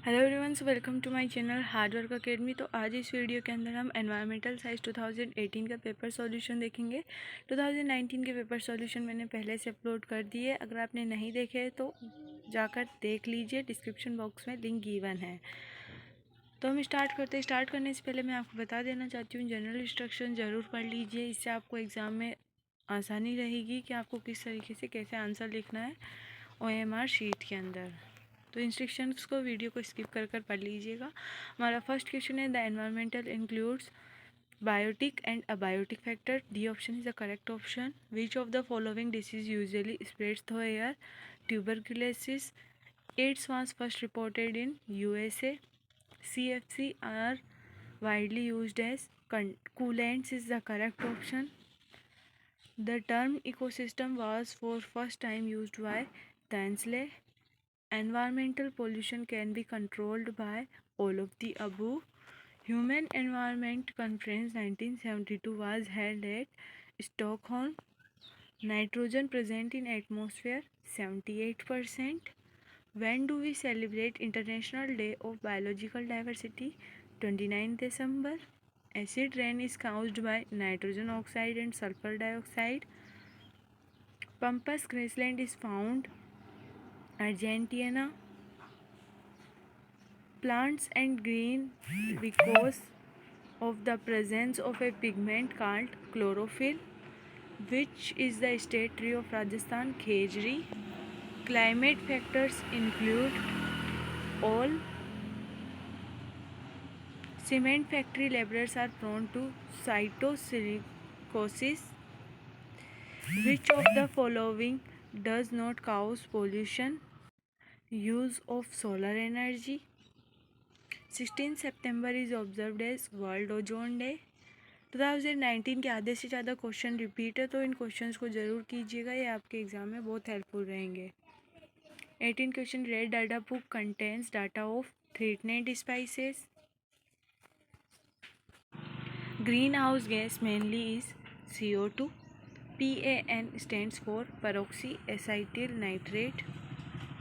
Hello everyone, welcome to my channel hard work academy. तो आज इस वीडियो के अंदर हम एनवायरमेंटल साइंस 2018 का पेपर सॉल्यूशन देखेंगे। 2019 के पेपर सॉल्यूशन मैंने पहले से अपलोड कर दिए। अगर आपने नहीं देखे तो जाकर देख लीजिए, डिस्क्रिप्शन बॉक्स में लिंक गिवन है। तो हम स्टार्ट करने से पहले मैं आपको बता देना चाहती हूँ, जनरल इंस्ट्रक्शन ज़रूर पढ़ लीजिए। इससे आपको एग्ज़ाम में आसानी रहेगी कि आपको किस तरीके से कैसे आंसर लिखना है OMR शीट के अंदर। तो इंस्ट्रक्शंस को वीडियो को स्किप कर पढ़ लीजिएगा। हमारा फर्स्ट क्वेश्चन है, the environmental includes biotic and abiotic factor. D option is the correct option. Which of the following disease usually spreads through air? Tuberculosis. AIDS was first reported in USA. CFC are widely used as coolants is the correct option. The term ecosystem was for first time used by Tansley. Environmental pollution can be controlled by all of the above. Human Environment Conference 1972 was held at Stockholm. Nitrogen present in atmosphere 78%. When do we celebrate International Day of Biological Diversity? 29 December. Acid rain is caused by nitrogen oxide and sulfur dioxide. Pampas grassland is found Argentina. Plants and green because of the presence of a pigment called chlorophyll. Which is the state tree of Rajasthan? Khejri. Climate factors include all. Cement factory laborers are prone to cytosilicosis. Which of the following does not cause pollution? Use of solar energy. 16 September is observed as World Ozone Day. 2019 के आधे से ज़्यादा question repeat है, तो इन questions को ज़रूर कीजिएगा, ये आपके एग्जाम में बहुत हेल्पफुल रहेंगे। 18 question, red data book contains data of threatened species. Green house gas mainly is CO2. PAN stands for peroxyacetyl nitrate.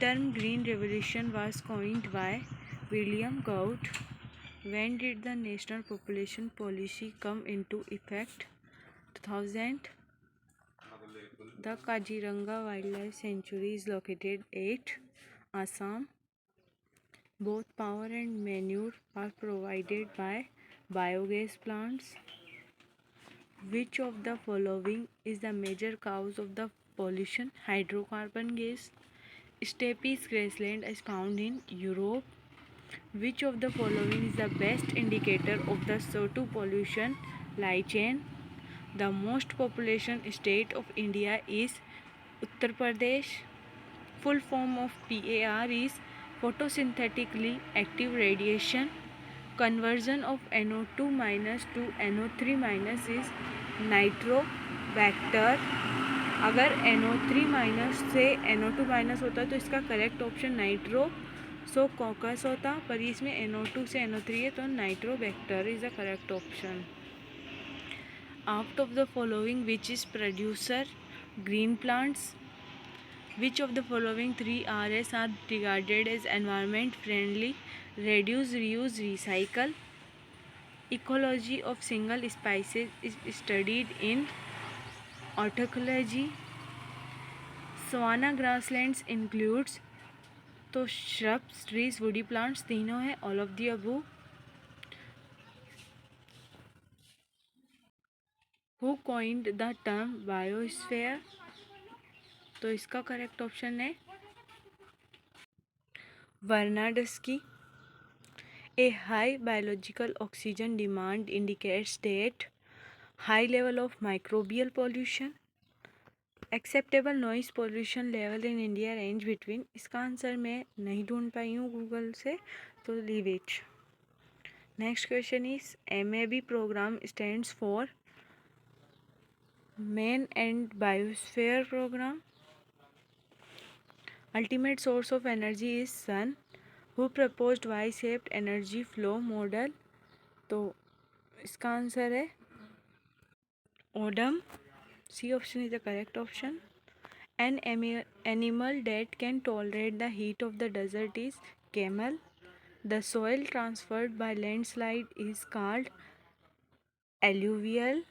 Term green revolution was coined by William Gould. When did the National Population Policy come into effect? 2000. The Kaziranga Wildlife Sanctuary is located at Assam. Both power and manure are provided by biogas plants. Which of the following is the major cause of the pollution? Hydrocarbon gas. Steppe grassland is found in Europe. Which of the following is the best indicator of the CO2 pollution? Lichen. The most population state of India is Uttar Pradesh. Full form of PAR is photosynthetically active radiation. Conversion of NO2 minus to NO3 minus is Nitrobacter. अगर NO3 minus से NO2 minus होता तो इसका correct option नाइट्रोसोकोकस होता, पर इसमें NO2 से NO3 है तो nitrobacter is the correct option. Out of the following which is producer green plants? Which of the following 3 Rs are regarded as environment friendly? reduce, reuse, recycle. Ecology of single species is studied in ornithology. Savanna grasslands includes तो shrubs, trees, woody plants तीनों है, all of the above. Who coined the term biosphere? तो इसका correct option है Vernadsky. A high biological oxygen demand indicates that high level of microbial pollution. Acceptable noise pollution level in India range between. इसका answer मैं नहीं ढूंढ पाई हूँ Google से, तो leave it. Next question is MAB program stands for Man and Biosphere Program. Ultimate source of energy is sun. Who proposed Y-shaped energy flow model? तो इसका answer है Odum. C option is the correct option. An animal that can tolerate the heat of the desert is camel. The soil transferred by landslide is called alluvial.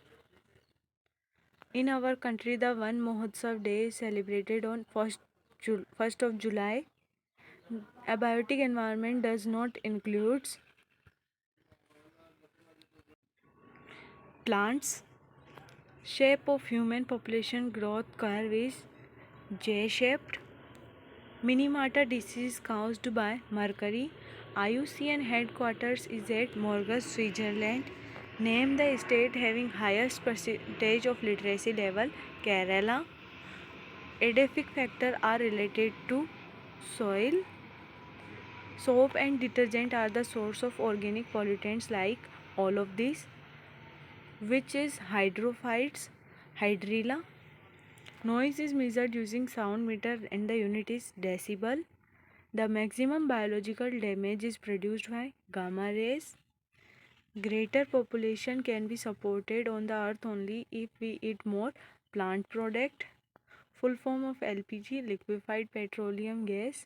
In our country, the Van Mahotsav Day is celebrated on 1st of July. A biotic environment does not include plants. Shape of human population growth curve is J-shaped. Minamata disease caused by mercury. IUCN headquarters is at Morges, Switzerland. Name the state having highest percentage of literacy level. Kerala. Edaphic factors are related to soil. Soap and detergent are the source of organic pollutants like all of these, which is hydrophytes, hydrilla. Noise is measured using sound meter and the unit is decibel. The maximum biological damage is produced by gamma rays. Greater population can be supported on the earth only if we eat more plant product. Full form of LPG, liquefied petroleum gas.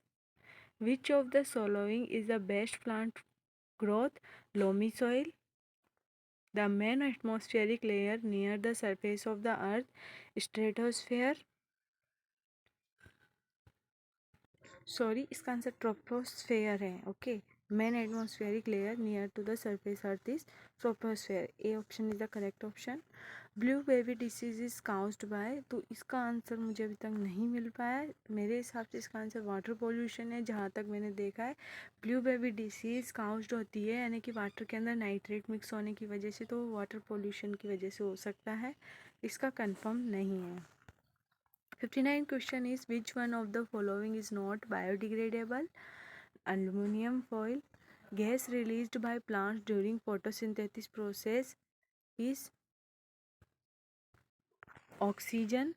Which of the following is the best plant growth? Loamy soil. The main atmospheric layer near the surface of the earth, stratosphere. Sorry, इसका answer troposphere है. Okay, main atmospheric layer near to the surface earth is troposphere. A option is the correct option. Blue baby disease is caused by, तो इसका answer मुझे अभी तक नहीं मिल पाया. मेरे हिसाब से इसका आंसर वाटर पोल्यूशन है, जहाँ तक मैंने देखा है. ब्लू बेबी डिसीज काउज्ड होती है यानी कि वाटर के अंदर नाइट्रेट मिक्स होने की वजह से, तो वाटर पोल्यूशन की वजह से हो सकता है. इसका कंफर्म नहीं है. 59 question is which one of the following is not biodegradable? Aluminum foil. Gas released by plants during photosynthesis process is oxygen.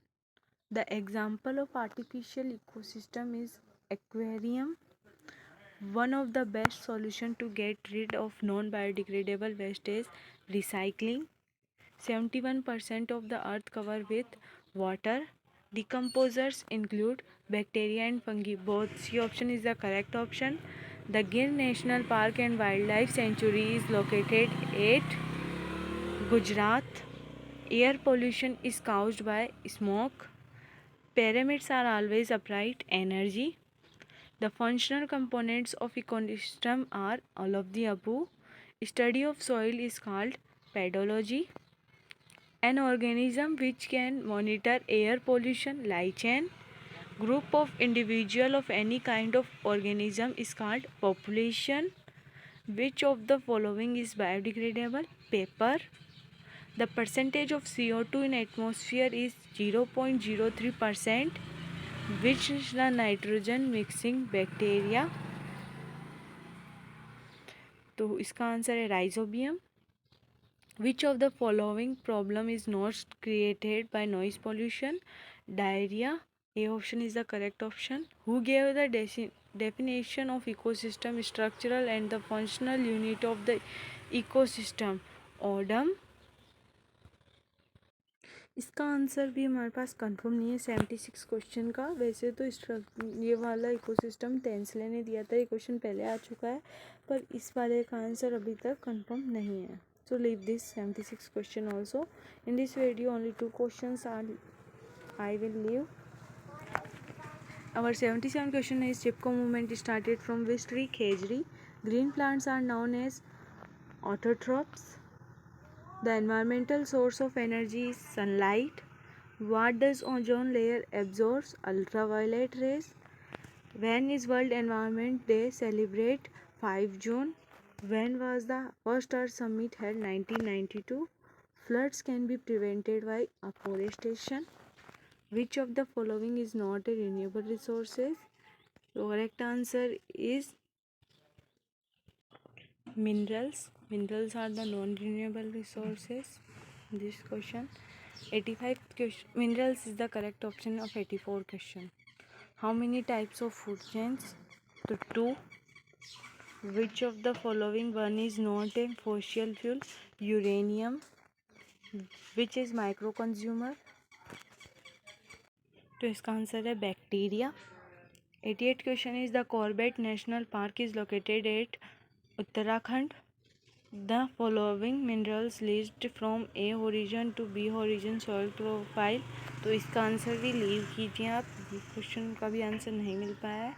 The example of artificial ecosystem is aquarium. One of the best solution to get rid of non-biodegradable waste is recycling. 71% of the earth cover with water. Decomposers include bacteria and fungi. Both C option is the correct option. The Gir National Park and Wildlife Sanctuary is located at Gujarat. Air pollution is caused by smoke. Pyramids are always upright. Energy. The functional components of ecosystem are all of the above. Study of soil is called pedology. An organism which can monitor air pollution, lichen. Group of individual of any kind of organism is called population. Which of the following is biodegradable? Paper. The percentage of CO2 in atmosphere is 0.03%. Which is the nitrogen mixing bacteria? तो इसका answer है rhizobium. Which of the following problem is not created by noise pollution? Diarrhea. A option is the correct option. Who gave the definition of ecosystem, structural and the functional unit of the ecosystem? Odum. इसका answer भी हमारे पास confirm नहीं है 76 question का. वैसे तो ये वाला इकोसिस्टम टेंसले ने दिया था, ये क्वेश्चन पहले आ चुका है, पर इस वाले का आंसर अभी तक कंफर्म नहीं है. So leave this 76 question also. In this video only 2 questions are I will leave. Our 77 question is Chipko movement started from which tree? Khejri. Green plants are known as autotrophs. The environmental source of energy is sunlight. What does ozone layer absorbs? Ultraviolet rays. When is World Environment Day celebrate? 5 June. When was the first Earth Summit held? 1992. Floods can be prevented by afforestation. Which of the following is not a renewable resources? The correct answer is minerals. Minerals are the non-renewable resources. This question. 85 question. Minerals is the correct option of 84 question. How many types of food chains? So 2. Which of the following one is not a fossil fuel? Uranium. Which is micro consumer? तो इसका answer है bacteria. 88 question is the Corbett national park is located at Uttarakhand. The following minerals list from A horizon to B horizon soil profile. तो इसका answer भी leave कीजिए आप, question का भी आंसर नहीं मिल पाया है।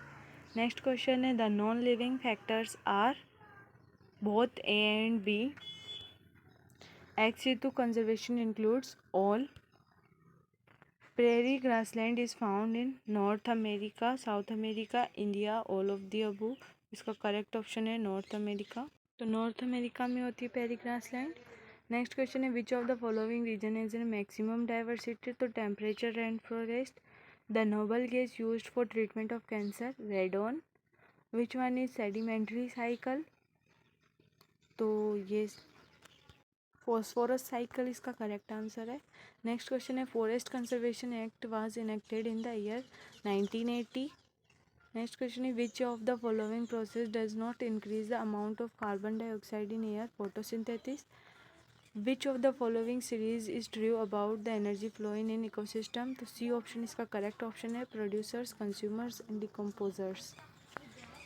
नेक्स्ट क्वेश्चन है the non living factors are both A and B. ex situ conservation includes all. Prairie grassland is found in North America, South America, India, all of the above। इसका correct option है North America. तो North America में होती है prairie grassland. Next question है which of the following region is in maximum diversity. तो temperature rain forest. The noble gas used for treatment of cancer, radon. Which one is sedimentary cycle. तो ये phosphorus cycle इसका correct answer है। Next question है forest conservation act was enacted in the year 1980। Next question है which of the following process does not increase the amount of carbon dioxide in air, photosynthesis. Which of the following series is true about the energy flowing in ecosystem. तो C option इसका correct option है, producers, consumers and decomposers.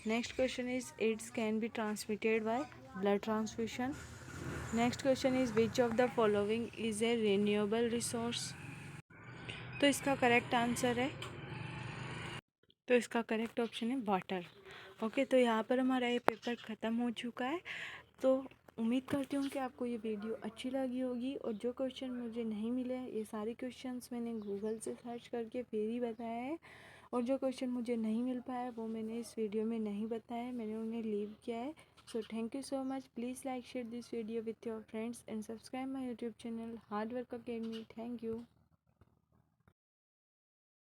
Next question is AIDS can be transmitted by blood transfusion. Next question is which of the following is a renewable resource. तो इसका correct answer है, तो इसका correct option है water. Okay, तो यहाँ पर हमारा ये पेपर ख़त्म हो चुका है। तो उम्मीद करती हूँ कि आपको ये वीडियो अच्छी लगी होगी। और जो क्वेश्चन मुझे नहीं मिले ये सारे क्वेश्चंस मैंने गूगल से सर्च करके फिर ही बताया है। और जो क्वेश्चन मुझे नहीं मिल पाया वो मैंने इस वीडियो में नहीं बताया, मैंने उन्हें लीव किया है। So thank you so much. Please like, share this video with your friends and subscribe my YouTube channel Hard Work Academy. Thank you.